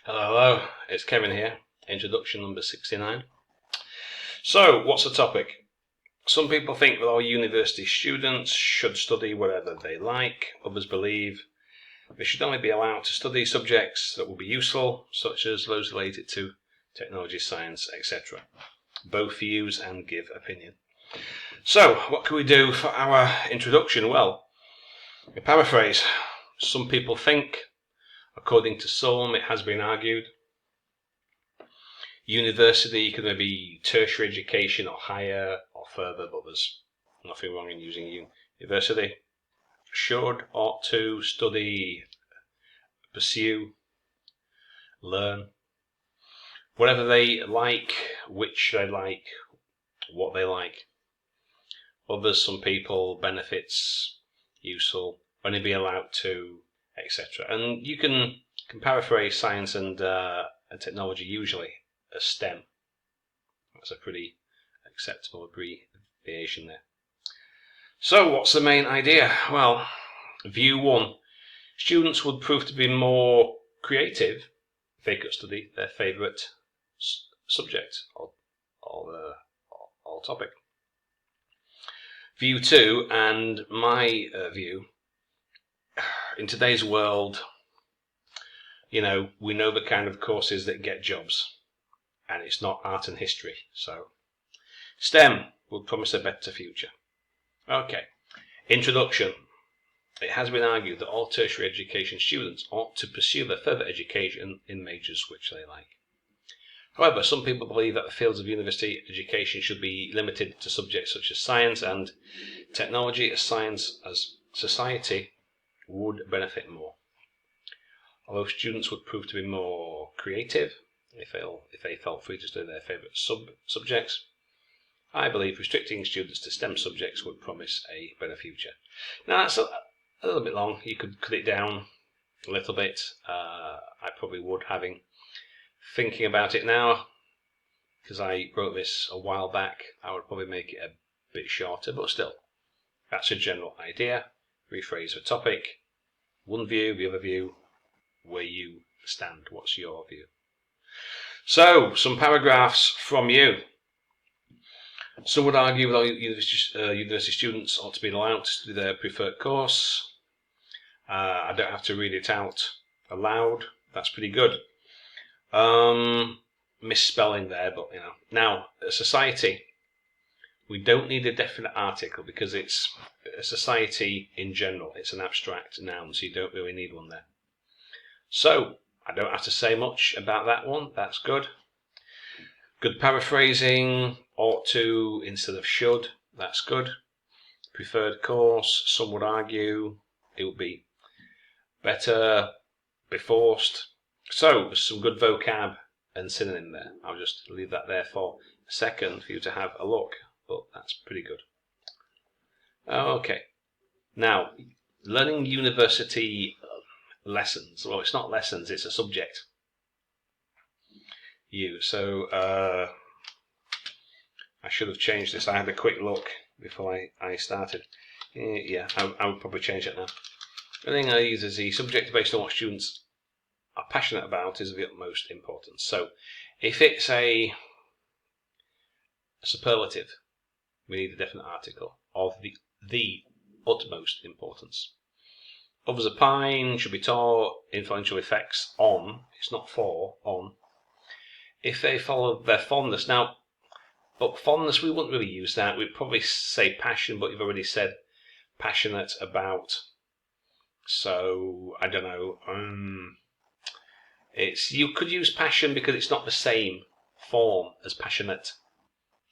Hello, it's Kevin here, introduction number 69. So, what's the topic? Some people think that all university students should study whatever they like. Others believe they should only be allowed to study subjects that will be useful, such as those related to technology, science, etc. Both use and give opinion. So, what can we do for our introduction? Well, a paraphrase. Some people think, according to some, it has been argued, university could maybe tertiary education or higher or further, but there's nothing wrong in using university. Should, ought to, study, pursue, learn, whatever they like, which they like, what they like. Others, some people, benefits, useful, only be allowed to, etc. And you can paraphrase science and technology usually as STEM. That's a pretty acceptable abbreviation there. So what's the main idea? Well, view 1. Students would prove to be more creative if they could study their favourite subject or topic. View 2, and my view, in today's world, we know the kind of courses that get jobs, and it's not art and history, so STEM would promise a better future. Okay, introduction. It has been argued that all tertiary education students ought to pursue their further education in majors which they like. However, some people believe that the fields of university education should be limited to subjects such as science and technology, as science as society would benefit more. Although students would prove to be more creative if they felt free to study their favourite subjects, I believe restricting students to STEM subjects would promise a better future. Now that's a little bit long. You could cut it down a little bit. I probably would, thinking about it now, because I wrote this a while back. I would probably make it a bit shorter, but still, that's a general idea. Rephrase the topic. One view, the other view, where you stand. What's your view? So, some paragraphs from you. Some would argue that all university students ought to be allowed to study their preferred course. I don't have to read it out aloud. That's pretty good. Misspelling there, but Now, a society, we don't need a definite article because it's a society in general. It's an abstract noun, so you don't really need one there. So, I don't have to say much about that one. That's good. Good paraphrasing. Ought to instead of should. That's good. Preferred course. Some would argue it would be better, be forced. So, there's some good vocab and synonym there. I'll just leave that there for a second for you to have a look, but that's pretty good. Okay. Now, learning university lessons. Well, it's not lessons, it's a subject. So, I should have changed this. I had a quick look before I started. Yeah, I would probably change it now. The thing I use is the subject based on what students are passionate about is of the utmost importance. So, if it's a superlative, we need a definite article of the utmost importance. Others opine, should be taught, influential effects on, it's not for, on, if they follow their fondness. Now, but fondness, we wouldn't really use that. We'd probably say passion, but you've already said passionate about. So, I don't know. You could use passion because it's not the same form as passionate.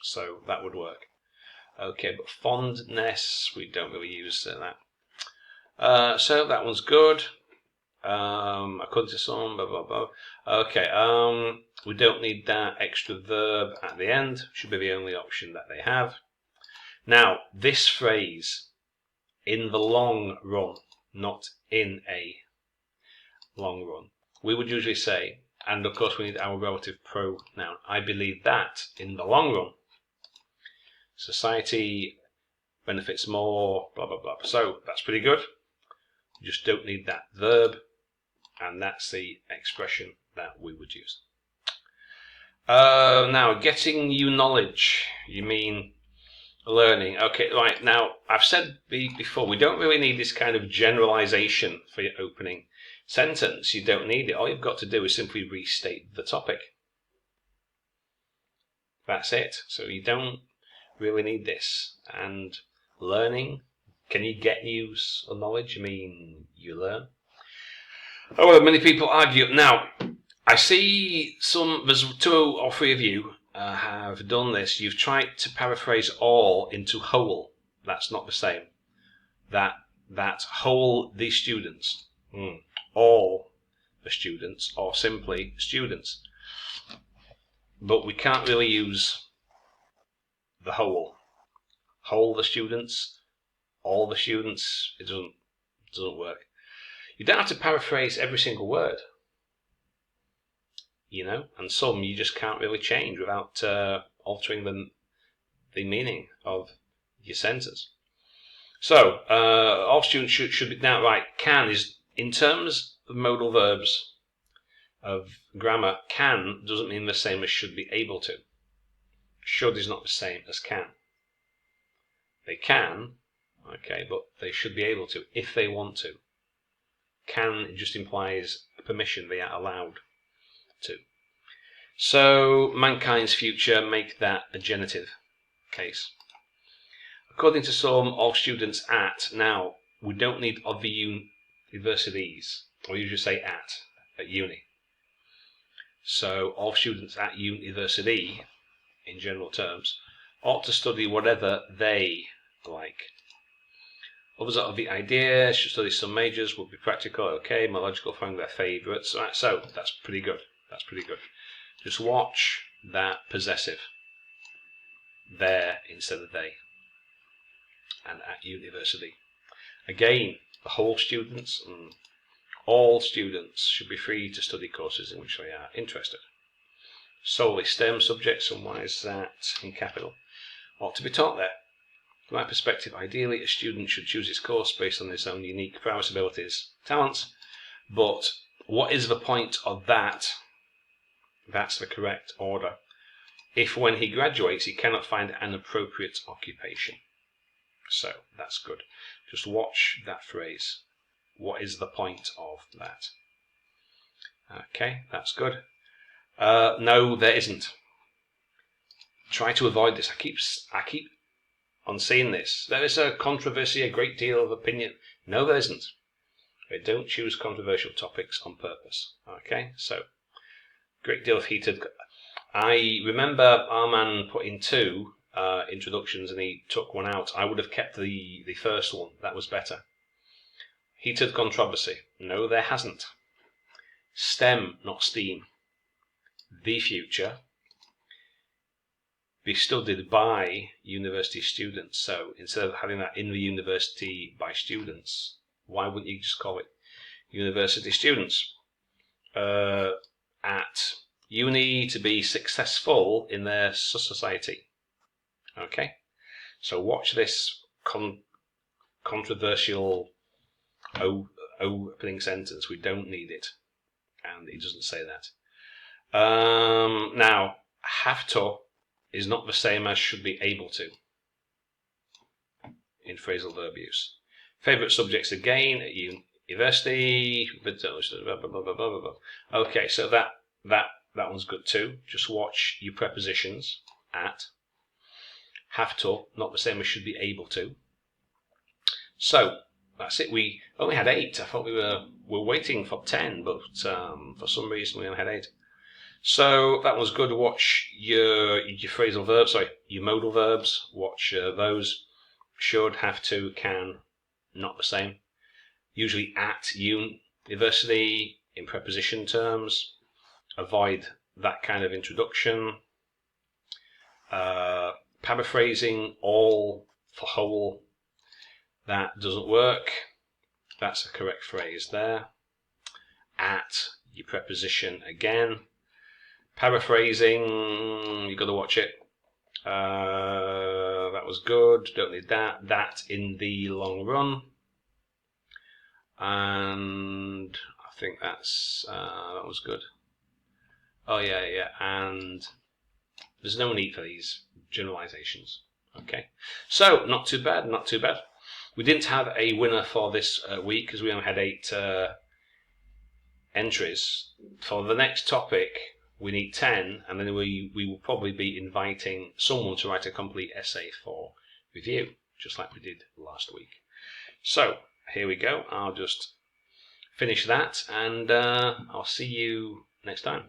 So, that would work. Okay, but fondness, we don't really use that. So, that one's good. According to some, blah, blah, blah. Okay, we don't need that extra verb at the end. Should be the only option that they have. Now, this phrase, in the long run, not in a long run, we would usually say, and of course we need our relative pronoun, I believe that in the long run, society benefits more, blah, blah, blah. So, that's pretty good. You just don't need that verb. and that's the expression that we would use. Now, getting you knowledge, you mean learning. Okay, right, now, I've said before, we don't really need this kind of generalization for your opening sentence. You don't need it. All you've got to do is simply restate the topic. That's it. So you don't really need this. And learning, can you get news or knowledge? I mean, you learn. However, many people argue. Now, I see there's 2 or 3 of you have done this. You've tried to paraphrase all into whole. That's not the same. That whole the students, all the students, or simply students. But we can't really use the whole. Whole the students, all the students. It doesn't work. You don't have to paraphrase every single word. You know, and some you just can't really change without altering the meaning of your sentence. So, all students should be, now right, can is, in terms of modal verbs of grammar, can doesn't mean the same as should be able to. Should is not the same as can. They can, okay, but they should be able to if they want to. Can just implies permission, they are allowed to. So, mankind's future, make that a genitive case. According to some, all students at, now, we don't need of the universities, or usually say at uni. So, all students at university, in general terms, ought to study whatever they like. Others are of the idea, should study some majors, would be practical, okay, more logical, find their favourites. Right, so, that's pretty good. That's pretty good. Just watch that possessive. There instead of they. And at university. Again, the whole students and all students should be free to study courses in which they are interested. Solely STEM subjects, and why is that in capital? Ought to be taught there. From my perspective, ideally a student should choose his course based on his own unique prowess, abilities, talents. But what is the point of that? That's the correct order. If when he graduates he cannot find an appropriate occupation. So, that's good. Just watch that phrase. What is the point of that? Okay, that's good. No, there isn't. Try to avoid this. I keep on seeing this. There is a controversy, a great deal of opinion. No, there isn't. They don't choose controversial topics on purpose. Okay, so, great deal of heated. I remember Arman put in 2 introductions and he took one out. I would have kept the first one. That was better. Heated controversy. No, there hasn't. STEM, not STEAM. The future. Be studied by university students. So instead of having that in the university by students, why wouldn't you just call it university students? At uni, to be successful in their society. Okay, so watch this controversial opening sentence. We don't need it, and it doesn't say that. Now, have to is not the same as should be able to in phrasal verb use. Favourite subjects again at university. Okay, so that one's good too. Just watch your prepositions. At. Have to, not the same as should be able to. So, that's it. We only had 8. I thought we were waiting for 10, but for some reason we only had 8. So, that was good. Watch your phrasal verbs, your modal verbs. Watch those. Should, have to, can, not the same. Usually at university, in preposition terms. Avoid that kind of introduction. Paraphrasing, all for whole, that doesn't work. That's the correct phrase there. At, your preposition again. Paraphrasing, you've got to watch it. That was good, don't need that. That in the long run. And I I think that's that was good. Oh yeah, and there's no need for these generalizations. Okay, so not too bad, not too bad. We didn't have a winner for this week because we only had 8 entries. For the next topic, we need 10, and then we will probably be inviting someone to write a complete essay for review, just like we did last week. So here we go. I'll just finish that, and I'll see you next time.